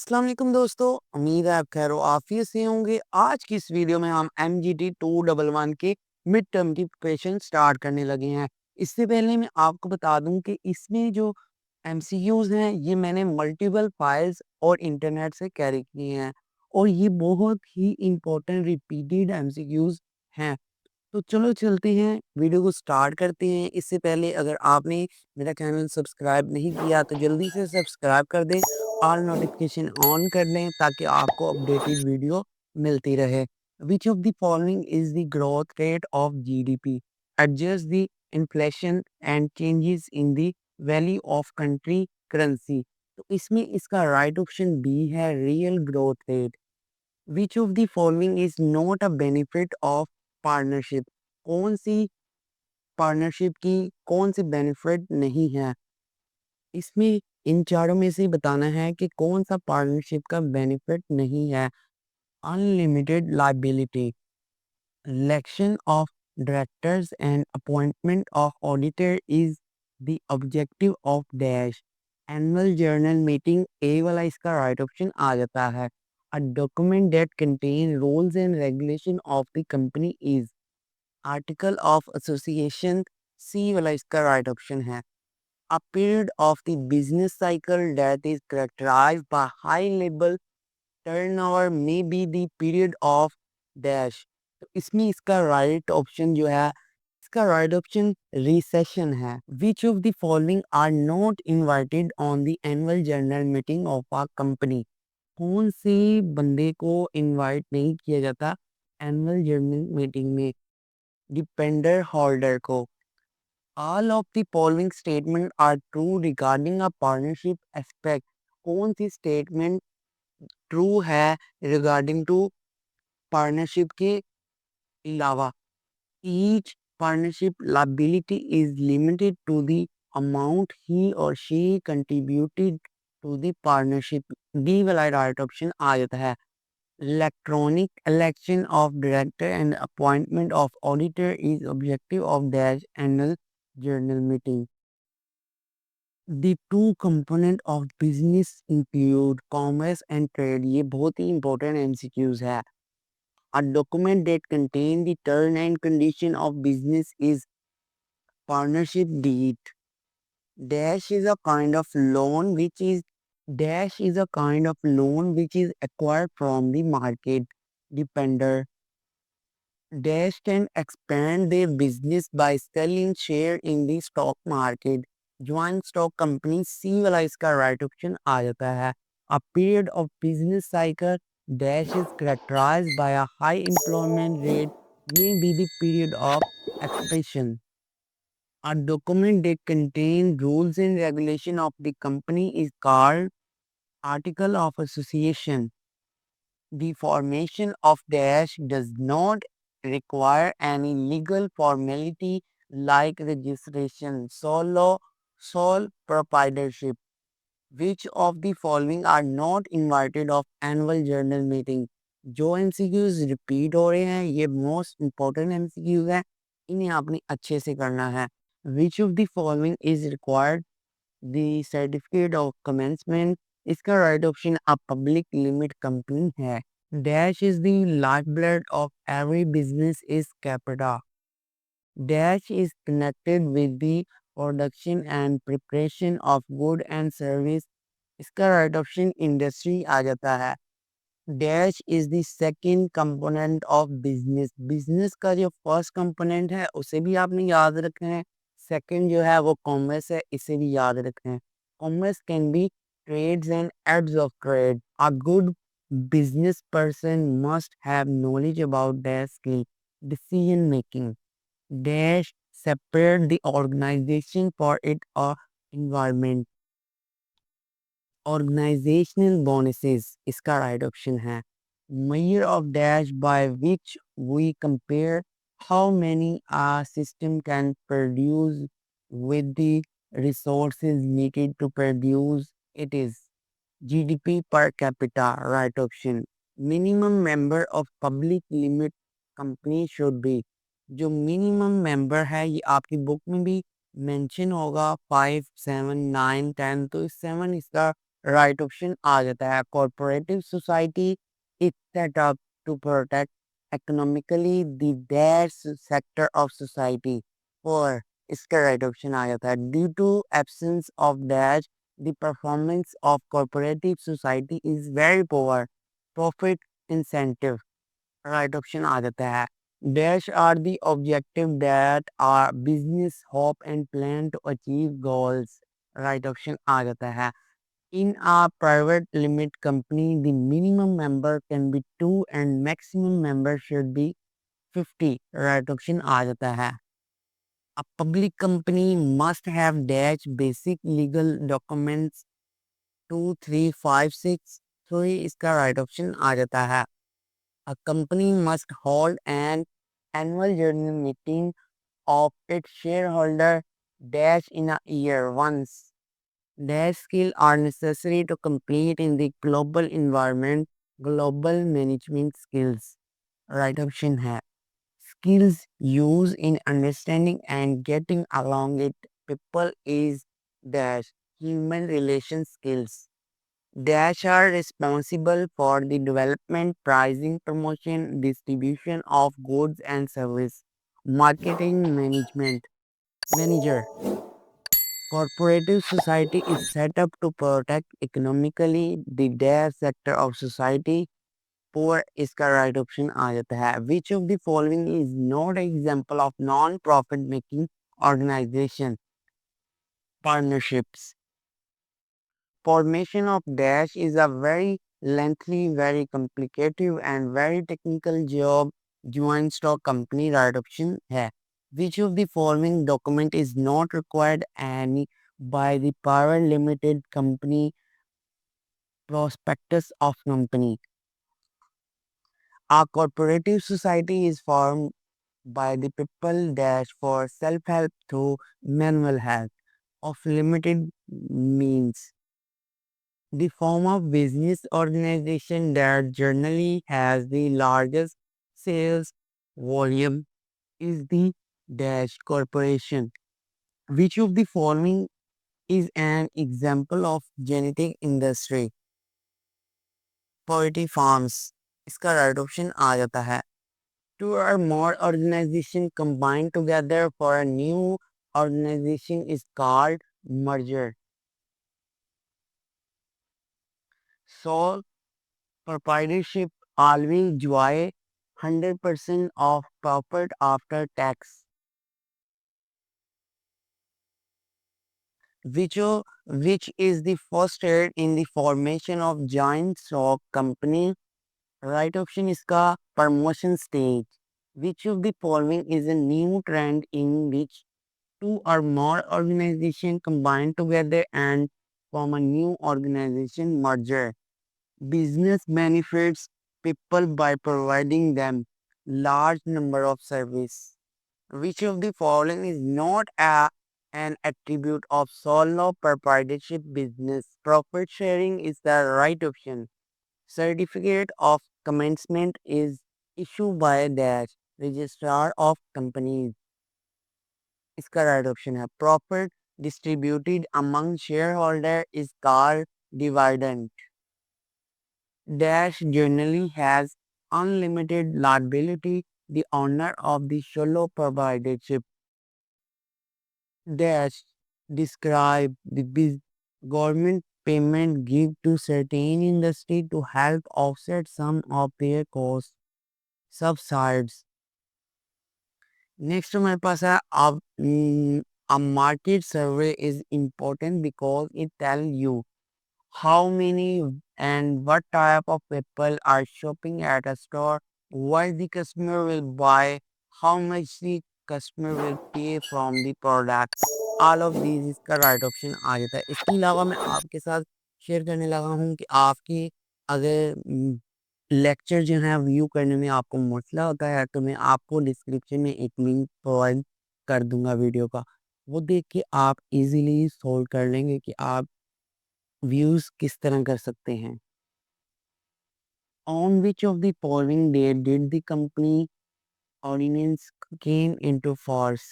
अस्सलाम वालेकुम दोस्तों, उम्मीद है आप खैर आफियत से होंगे। आज की इस वीडियो में हम MGT 211 के मिड टर्म की प्रिपरेशन स्टार्ट करने लगे हैं। इससे पहले मैं आपको बता दूं कि इसमें जो MCQs हैं ये मैंने मल्टीपल फाइल्स और इंटरनेट से कैरी किए हैं और ये बहुत ही इम्पोर्टेंट रिपीटेड MCQs हैं। तो चलो चलते हैं, वीडियो को स्टार्ट करते हैं। इससे पहले अगर आपने मेरा चैनल सब्सक्राइब नहीं किया तो जल्दी से सब्सक्राइब कर दें और नोटिफिकेशन ऑन कर लें ताकि आपको अपडेटेड वीडियो मिलती रहे। Which of the following is the growth rate of GDP? Adjust the inflation and changes in the value of country currency. तो इसमें इसका राइट ऑप्शन बी है, real growth rate. Which of the following is not a benefit of partnership? कौन सी partnership की कौन सी benefit नहीं है? इसमें इन चारों में से बताना है कि कौन सा पार्टनरशिप का बेनिफिट नहीं है। Unlimited liability, election of directors and appointment of auditor is the objective of dash. Annual general meeting, A वाला इसका राइट ऑप्शन आ जाता है। A document that contain rules and regulation of the company is article of association, C वाला इसका right option है। A period of the business cycle that is characterized by high level turnover may be the period of dash। तो इसमें इसका right option जो है, इसका right option recession है। Which of the following are not invited on the annual general meeting of a company? कौन से बंदे को इनवाइट नहीं किया जाता एनुअल जनरल मीटिंग में? डिपेंडर होल्डर को। All of the following statements are true regarding a partnership aspect। कौन सी स्टेटमेंट ट्रू है रिगार्डिंग टू पार्टनरशिप के अलावा? Each partnership liability is limited to the amount he or she contributed to the partnership। D वाला right option आ जाता है। Electronic election of director and appointment of auditor is objective of dash annual journal meeting। The two component of business include commerce and trade। ये बहुत ही important MCQs है। A document that contain the term and condition of business is partnership deed। Dash is a kind of loan which is dash is a kind of loan which is acquired from the market depender। Dash can expand their business by selling share in the stock market। Joint stock company, C वाला इसका right option आ जाता है। A period of business cycle dash is characterized by a high employment rate may be the period of expansion। A document that contains rules and regulation of the company is called article of association। The formation of dash does not require any legal formality like registration, sole proprietorship। Which of the following are not invited of annual journal meeting? जो MCQs repeat हो रहे हैं ये most important MCQs हैं, इन्हें आपने अच्छे से करना है। Which of the following is required? The certificate of commencement, इसका right option a public limit company है। Dash is the lifeblood of every business is capita। Dash is connected with the production and preparation of good and service। इसका right option industry आ जाता है। Dash is the second component of business। Business का जो first component है उसे भी आपने याद रखना है। सेकंड जो है वो कॉमर्स है, इसे भी याद रखना है। Commerce can be trades and aids of trade. A good business person must have knowledge about dash की decision making। Dash separate the organization for it or environment। Organisational bonuses इसका राइट ऑप्शन है। Measure of dash by which we compare how many a system can produce with the resources needed to produce it is GDP per capita, right option। Minimum member of public limit company should be. जो minimum member है ये आपकी book में भी mention होगा 5, 7, 9, 10। तो 7 इसका right option आ जाता है cooperative society is set up to protect economically the dash sector of society. और इसका राइट ऑप्शन आ जाता है due to absence of dash the performance of cooperative society is very poor profit incentive. Right option आ जाता है dash are the objective that are business hope and plan to achieve goals. Right option आ जाता है in a private limit company, the minimum member can be 2 and maximum member should be 50. Right option आ जाता है a public company must have dash basic legal documents 2 3 5 6। तो ये इसका right option आ जाता है a company must hold an annual general meeting of its shareholder dash in a year once। Their skills are necessary to compete in the global environment, global management skills। Right option है skills used in understanding and getting along with people is dash human relation skills dash are responsible for the development, pricing, promotion, distribution of goods and service, marketing management manager। Cooperative society is set up to protect economically the dire sector of society। Poor इसका right option आ जाता है which of the following is not an example of non-profit making organization partnerships। Formation of dash is a very lengthy, very complicated and very technical job joint stock company। Right option है which of the following document is not required any by the private limited company prospectus of company। A cooperative society is formed by the people dash for self-help through manual help of limited means। The form of business organization that generally has the largest sales volume is the dash corporation. Which of the following is an example of genetic industry? Poultry farms। इसका right option आ जाता है two or more organization combined together for a new organization is called merger। So proprietorship always enjoy 100% of profit after tax। Which is the first step in the formation of joint stock company? Right option is का promotion stage। Which of the following is a new trend in which two or more organizations combine together and form a new organization merger? Business benefits people by providing them large number of service. Which of the following is not an attribute of solo proprietorship business? Profit sharing is the right option। Certificate of commencement is issued by the registrar of companies। इसका right option है profit distributed among shareholder is called dividend। Dash generally has unlimited liability. The owner of the solo proprietorship dash describe the government payment give to certain industry to help offset some of their costs subsides। Next हमारे पास है अब a market survey is important because it tell you how many and what type of people are shopping at a store, what the customer will buy, how much the customer will pay from the product। All of these इसका right option आ जाता है। इसके अलावा मैं आपके साथ share करने लगा हूँ कि आपकी अगर लेक्चर जो है व्यू करने में आपको मसला होता है तो मैं आपको डिस्क्रिप्शन में एक लिंक प्रोवाइड कर दूंगा वीडियो का। वो देख के आप इजीली सोल्व कर लेंगे कि आप व्यूज किस तरह कर सकते हैं। On which of the following date did the company ordinance came into force?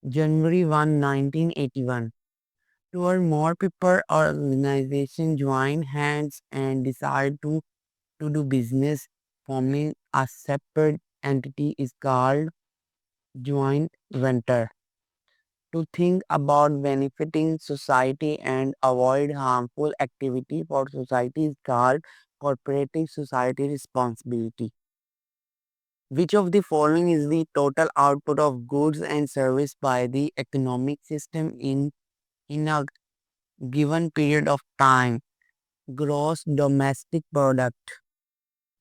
January 1, 1981, To earn more people or organization join hands and decide to do business, forming a separate entity is called joint venture. To think about benefiting society and avoid harmful activity for society is called corporative society responsibility. Which of the following is the total output of goods and service by the economic system in a given period of time? Gross domestic product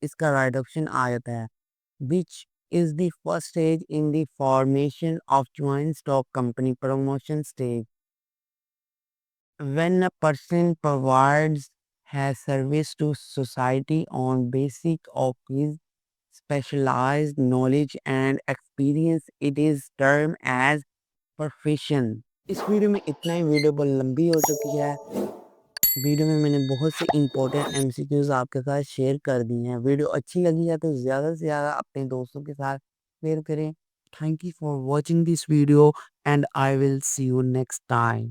इसका right option आ जाता है which is the first stage in the formation of joint stock company promotion stage when a person provides has service to society on basic of his specialized knowledge and experience it is termed as profession. इस video में इतना ही। Video बहुत लंबी हो चुकी है। Video में मैंने बहुत से इंपॉर्टेंट एमसीक्यूज आपके साथ शेयर कर दिए हैं। वीडियो अच्छी लगी है तो ज़्यादा से ज़्यादा अपने दोस्तों के साथ शेयर करें। Thank you for watching this video and I will see you next time.